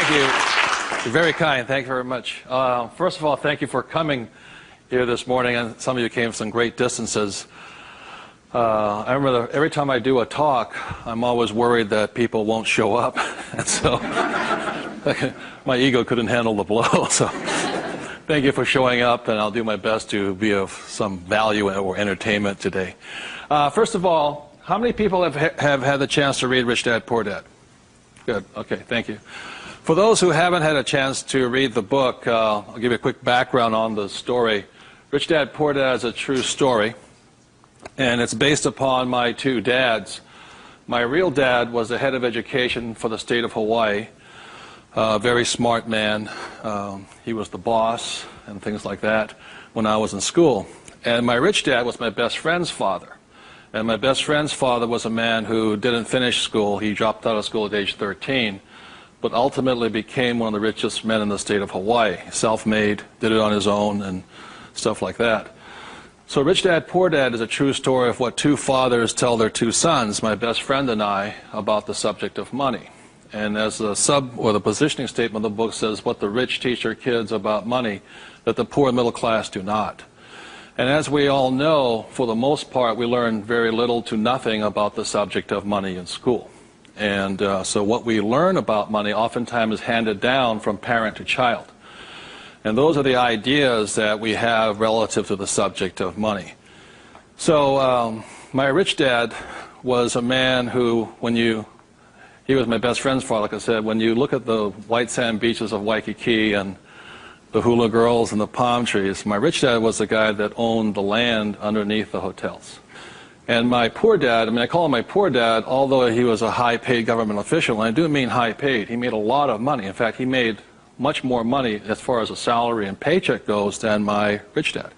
Thank you. You're very kind. Thank you very much. First of all, thank you for coming here this morning, and some of you came from some great distances. I remember every time I do a talk, I'm always worried that people won't show up, and so my ego couldn't handle the blow. So thank you for showing up, and I'll do my best to be of some value or entertainment today. First of all, how many people have had the chance to read Rich Dad, Poor Dad? Good. Okay, thank you. For those who haven't had a chance to read the book, I'll give you a quick background on the story. Rich Dad, Poor Dad is a true story, and it's based upon my two dads. My real dad was the head of education for the state of Hawaii, a very smart man. He was the boss and things like that when I was in school. And my rich dad was my best friend's father. And my best friend's father was a man who didn't finish school. He dropped out of school at age 13, but ultimately became one of the richest men in the state of Hawaii. Self-made, did it on his own, and stuff like that. So Rich Dad, Poor Dad is a true story of what two fathers tell their two sons, my best friend and I, about the subject of money. And as the the positioning statement of the book says, what the rich teach their kids about money, that the poor and middle class do not. And as we all know, for the most part, we learn very little to nothing about the subject of money in school. And so what we learn about money oftentimes is handed down from parent to child. And those are the ideas that we have relative to the subject of money. So my rich dad was a man who, he was my best friend's father, like I said, when you look at the white sand beaches of Waikiki and the hula girls and the palm trees, my rich dad was the guy that owned the land underneath the hotels. And my poor dad, I call him my poor dad, although he was a high-paid government official, and I do mean high-paid. He made a lot of money. In fact, he made much more money as far as a salary and paycheck goes than my rich dad.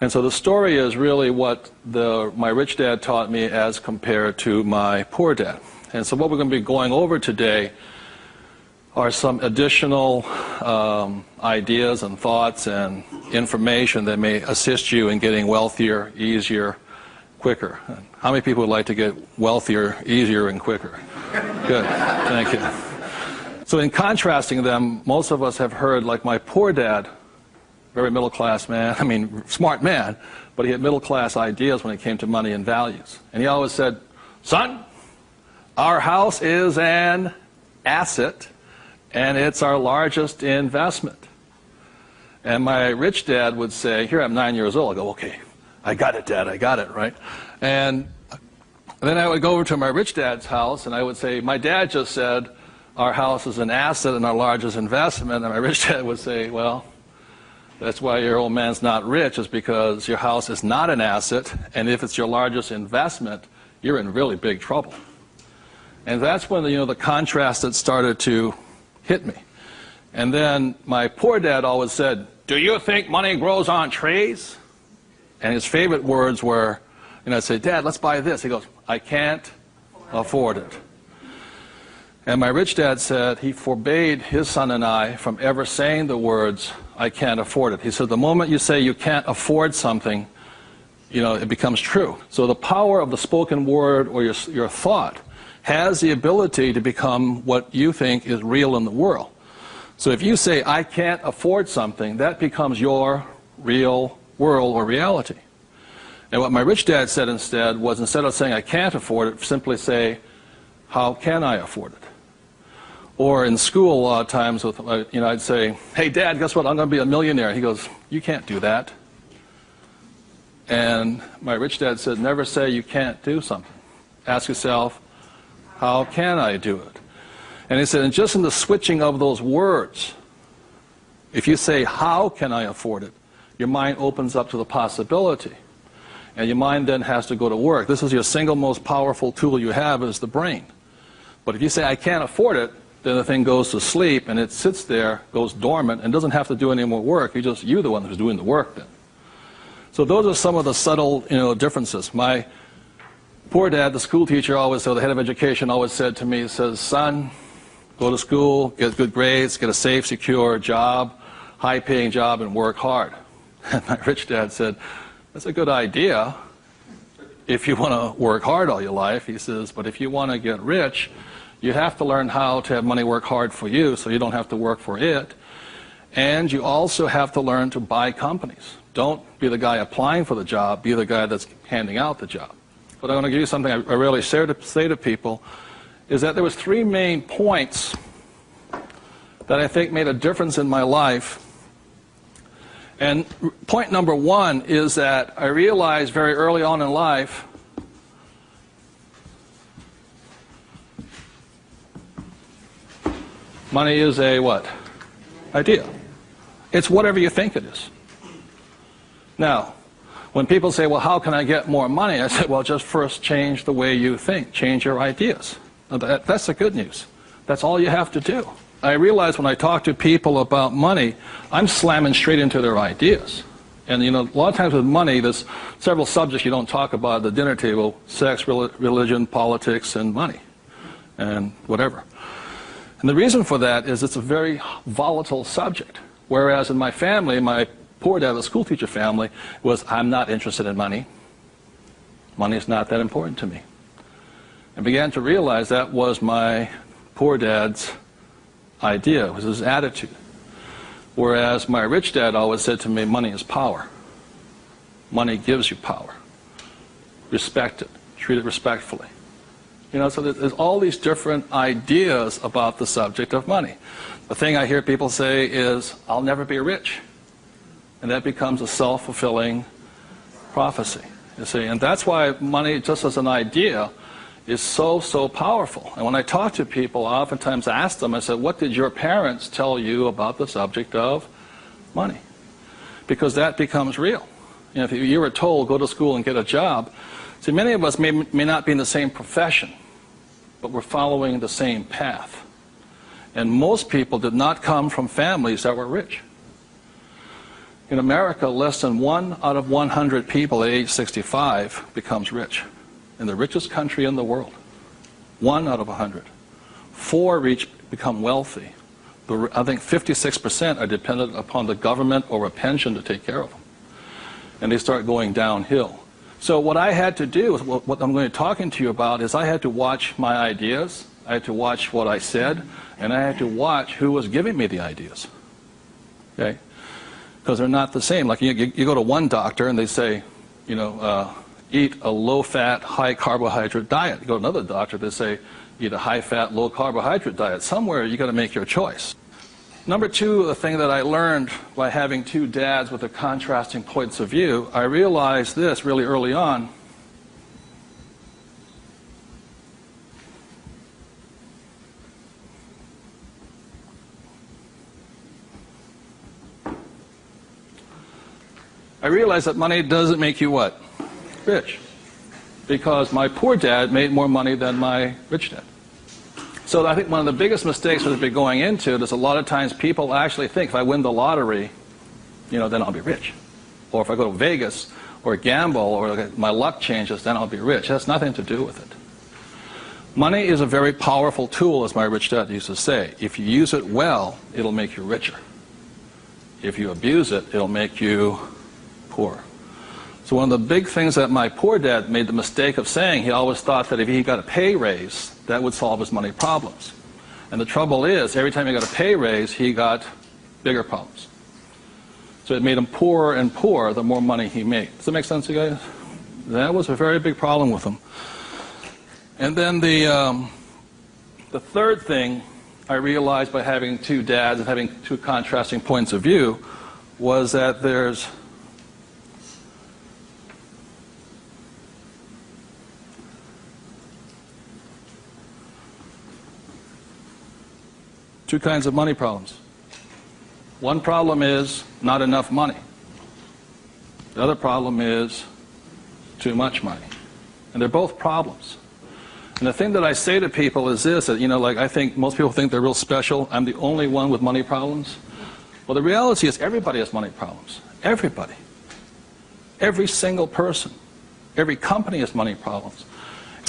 And so the story is really what my rich dad taught me as compared to my poor dad. And so what we're going to be going over today are some additional ideas and thoughts and information that may assist you in getting wealthier, easier, quicker. How many people would like to get wealthier, easier, and quicker? Good. Thank you. So in contrasting them, most of us have heard, like my poor dad, very middle-class man, smart man, but he had middle-class ideas when it came to money and values. And he always said, son, our house is an asset, and it's our largest investment. And my rich dad would say, here I'm 9 years old. I go, okay, I got it, Dad, I got it, right? And then I would go over to my rich dad's house, and I would say, my dad just said, our house is an asset and our largest investment. And my rich dad would say, well, that's why your old man's not rich, is because your house is not an asset, and if it's your largest investment, you're in really big trouble. And that's when the contrast that started to hit me. And then my poor dad always said, do you think money grows on trees? And his favorite words were, I'd say, Dad, let's buy this. He goes, I can't afford it. And my rich dad said he forbade his son and I from ever saying the words, I can't afford it. He said, the moment you say you can't afford something, it becomes true. So the power of the spoken word or your thought has the ability to become what you think is real in the world. So if you say, I can't afford something, that becomes your real world or reality. And what my rich dad said instead was, instead of saying I can't afford it, simply say, how can I afford it? Or in school a lot of times, I'd say, hey Dad, guess what, I'm going to be a millionaire. He goes, you can't do that. And my rich dad said, never say you can't do something. Ask yourself, how can I do it? And he said, and just in the switching of those words, if you say, how can I afford it, your mind opens up to the possibility. And your mind then has to go to work. This is your single most powerful tool you have, is the brain. But if you say, I can't afford it, then the thing goes to sleep and it sits there, goes dormant, and doesn't have to do any more work. You're the one who's doing the work then. So those are some of the subtle differences. My poor dad, the school teacher, the head of education, always said to me, he says, son, go to school, get good grades, get a safe, secure job, high-paying job, and work hard. And my rich dad said, that's a good idea if you want to work hard all your life. He says, but if you want to get rich, You have to learn how to have money work hard for you so you don't have to work for it. And you also have to learn to buy companies. Don't be the guy applying for the job, be the guy that's handing out the job. But I want to give you something I really say to people, is that there was 3 main points that I think made a difference in my life. And point number 1 is that I realized very early on in life money is a what? Idea. It's whatever you think it is. Now, when people say, well, how can I get more money? I say, well, just first change the way you think. Change your ideas. Now, that's the good news. That's all you have to do. I realize when I talk to people about money, I'm slamming straight into their ideas. And, you know, a lot of times with money, there's several subjects you don't talk about at the dinner table: sex, religion, politics, and money, and whatever. And the reason for that is it's a very volatile subject. Whereas in my family, my poor dad, the school teacher family, was, I'm not interested in money. Money is not that important to me. And began to realize that was my poor dad's idea, it was his attitude. Whereas my rich dad always said to me, money is power. Money gives you power. Respect it. Treat it respectfully. You know, so there's all these different ideas about the subject of money. The thing I hear people say is, I'll never be rich. And that becomes a self-fulfilling prophecy, you see. And that's why money, just as an idea, is so powerful. And when I talk to people, I oftentimes ask them, I said, what did your parents tell you about the subject of money? Because that becomes real. You know, if you were told, go to school and get a job, see, many of us may not be in the same profession, but we're following the same path. And most people did not come from families that were rich. In America, less than 1 out of 100 people at age 65 becomes rich. In the richest country in the world. 1 out of 100. 4 become wealthy. I think 56% are dependent upon the government or a pension to take care of them. And they start going downhill. So what I had to do, what I'm going to be talking to you about, is I had to watch my ideas, I had to watch what I said, and I had to watch who was giving me the ideas. Okay? Because they're not the same. Like you go to one doctor and they say, you know, eat a low-fat, high-carbohydrate diet. You go to another doctor, they say, eat a high-fat, low-carbohydrate diet. Somewhere you've got to make your choice. Number 2, the thing that I learned by having 2 dads with their contrasting points of view, I realized this really early on. I realized that money doesn't make you what? Rich. Because my poor dad made more money than my rich dad. So I think one of the biggest mistakes we've been going into is a lot of times people actually think if I win the lottery, you know, then I'll be rich. Or if I go to Vegas or gamble or my luck changes, then I'll be rich. It has nothing to do with it. Money is a very powerful tool, as my rich dad used to say. If you use it well, it'll make you richer. If you abuse it, it'll make you poor. So one of the big things that my poor dad made the mistake of saying, he always thought that if he got a pay raise, that would solve his money problems. And the trouble is, every time he got a pay raise, he got bigger problems. So it made him poorer and poorer the more money he made. Does that make sense to you guys? That was a very big problem with him. And then the third thing I realized by having 2 dads and having 2 contrasting points of view was that there's two kinds of money problems. One problem is not enough money. The other problem is too much money. And they're both problems. And the thing that I say to people is this, that, you know, like I think most people think they're real special. I'm the only one with money problems. Well, the reality is everybody has money problems. Everybody. Every single person. Every company has money problems.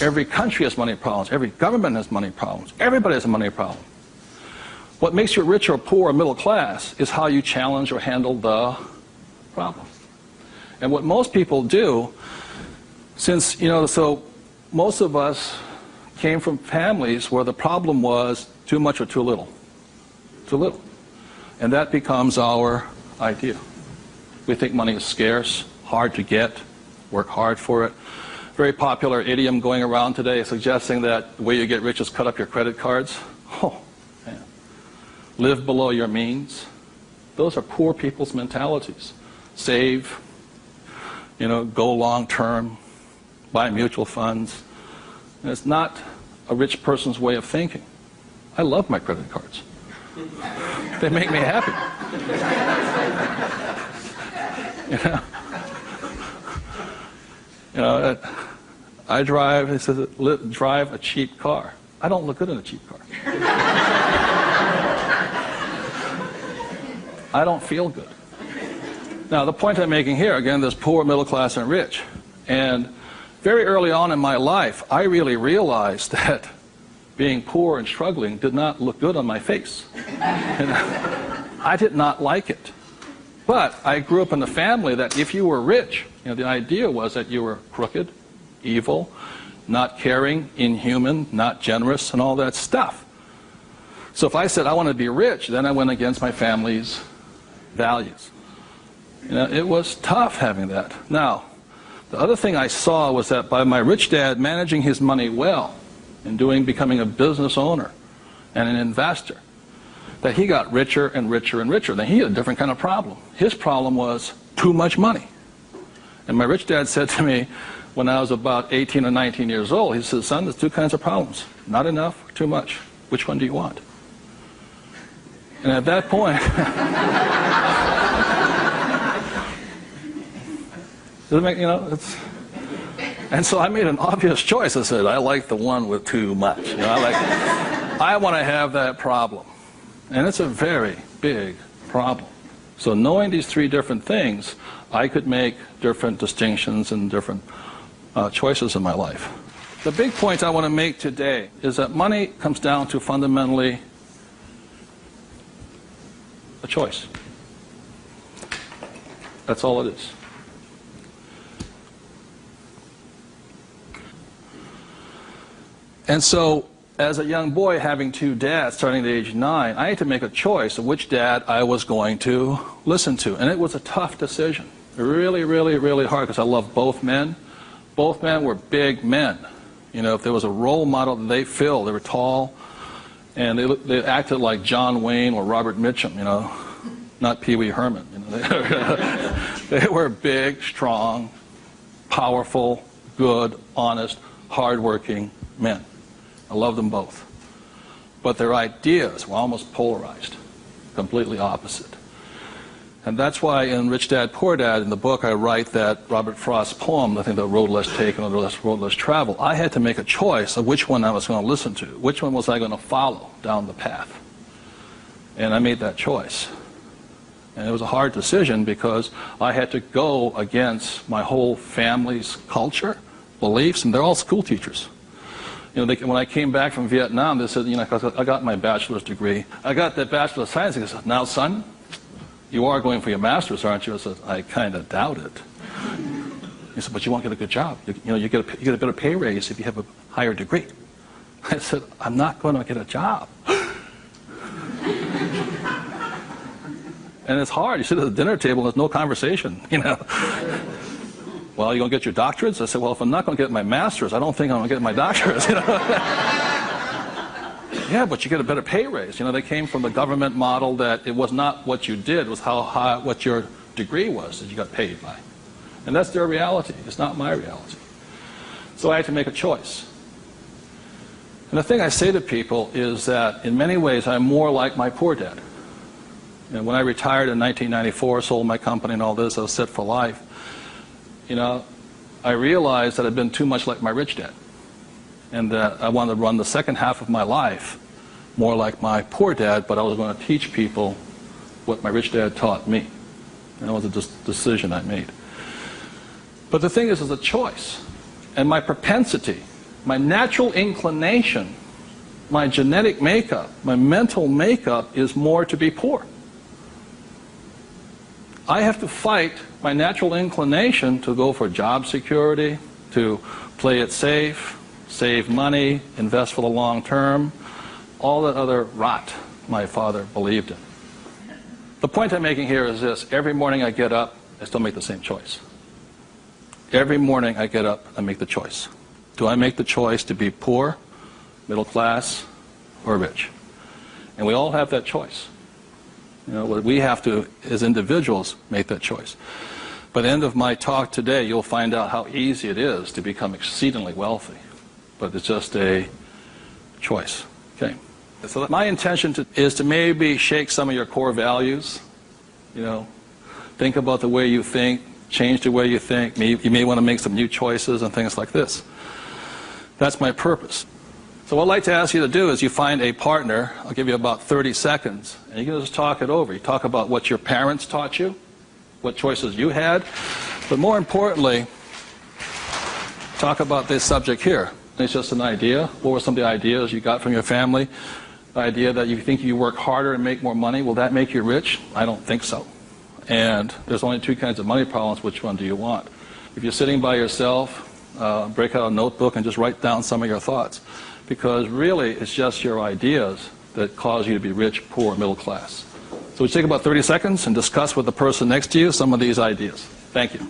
Every country has money problems. Every government has money problems. Everybody has a money problem. What makes you rich or poor or middle class is how you challenge or handle the problem. And what most people do, since, you know, so most of us came from families where the problem was too much or too little. Too little. And that becomes our idea. We think money is scarce, hard to get, work hard for it. Very popular idiom going around today suggesting that the way you get rich is cut up your credit cards. Oh, man. Live below your means. Those are poor people's mentalities. Save, go long term, buy mutual funds. And it's not a rich person's way of thinking. I love my credit cards. They make me happy. I drive, he says, drive a cheap car. I don't look good in a cheap car. I don't feel good. Now, the point I'm making here, again, there's poor, middle class, and rich. And very early on in my life, I really realized that being poor and struggling did not look good on my face. I did not like it. But I grew up in a family that if you were rich, the idea was that you were crooked, evil, not caring, inhuman, not generous, and all that stuff. So if I said I want to be rich, then I went against my family's values. It was tough having that. Now, the other thing I saw was that by my rich dad managing his money well and becoming a business owner and an investor, that he got richer and richer and richer. Then he had a different kind of problem. His problem was too much money. And my rich dad said to me when I was about 18 or 19 years old, he said, son, there's two kinds of problems. Not enough or too much. Which one do you want? And at that point, and so I made an obvious choice. I said, I like the one with too much. I want to have that problem. And it's a very big problem. So knowing these three different things, I could make different distinctions and different choices in my life. The big point I want to make today is that money comes down to fundamentally a choice. That's all it is. And so, as a young boy having two dads starting at age 9, I had to make a choice of which dad I was going to listen to. And it was a tough decision. Really, really, really hard because I love both men. Both men were big men. If there was a role model that they filled, they were tall, and they acted like John Wayne or Robert Mitchum, not Pee Wee Herman. They were big, strong, powerful, good, honest, hardworking men. I love them both. But their ideas were almost polarized, completely opposite. And that's why in Rich Dad, Poor Dad, in the book, I write that Robert Frost's poem, I think The Road Less Taken or The Road Less Traveled, I had to make a choice of which one I was going to listen to, which one was I going to follow down the path. And I made that choice. And it was a hard decision because I had to go against my whole family's culture, beliefs, and they're all school teachers. When I came back from Vietnam, they said, I got my bachelor's degree. I got that Bachelor of Science. They said, now, son, you are going for your master's, aren't you? I said, I kind of doubt it. He said, but you won't get a good job. You get a better pay raise if you have a higher degree. I said, I'm not going to get a job. And it's hard. You sit at the dinner table and there's no conversation, Well, you going to get your doctorates? I said, well, if I'm not going to get my master's, I don't think I'm going to get my doctorates. Yeah, but you get a better pay raise. They came from the government model that it was not what you did, it was how high, what your degree was that you got paid by. And that's their reality. It's not my reality. So I had to make a choice. And the thing I say to people is that in many ways I'm more like my poor dad. When I retired in 1994, sold my company and all this, I was set for life. I realized that I'd been too much like my rich dad, and that I wanted to run the second half of my life more like my poor dad, but I was going to teach people what my rich dad taught me. And that was a decision I made. But the thing is, it's a choice. And my propensity, my natural inclination, my genetic makeup, my mental makeup is more to be poor. I have to fight my natural inclination to go for job security, to play it safe, save money, invest for the long term, all that other rot my father believed in. The point I'm making here is this: every morning I get up, I still make the same choice. Every morning I get up, I make the choice. Do I make the choice to be poor, middle class, or rich? And we all have that choice. You know, we have to, as individuals, make that choice. By the end of my talk today, you'll find out how easy it is to become exceedingly wealthy. But it's just a choice. Okay. So my intention is to maybe shake some of your core values. You know, think about the way you think, change the way you think. You may want to make some new choices and things like this. That's my purpose. So what I'd like to ask you to do is you find a partner. I'll give you about 30 seconds, and you can just talk it over. You talk about what your parents taught you, what choices you had, but more importantly, talk about this subject here. It's just an idea. What were some of the ideas you got from your family? The idea that you think you work harder and make more money, will that make you rich? I don't think so. And there's only two kinds of money problems. Which one do you want? If you're sitting by yourself, break out a notebook and just write down some of your thoughts. Because really, it's just your ideas that cause you to be rich, poor, middle class. So we take about 30 seconds and discuss with the person next to you some of these ideas. Thank you.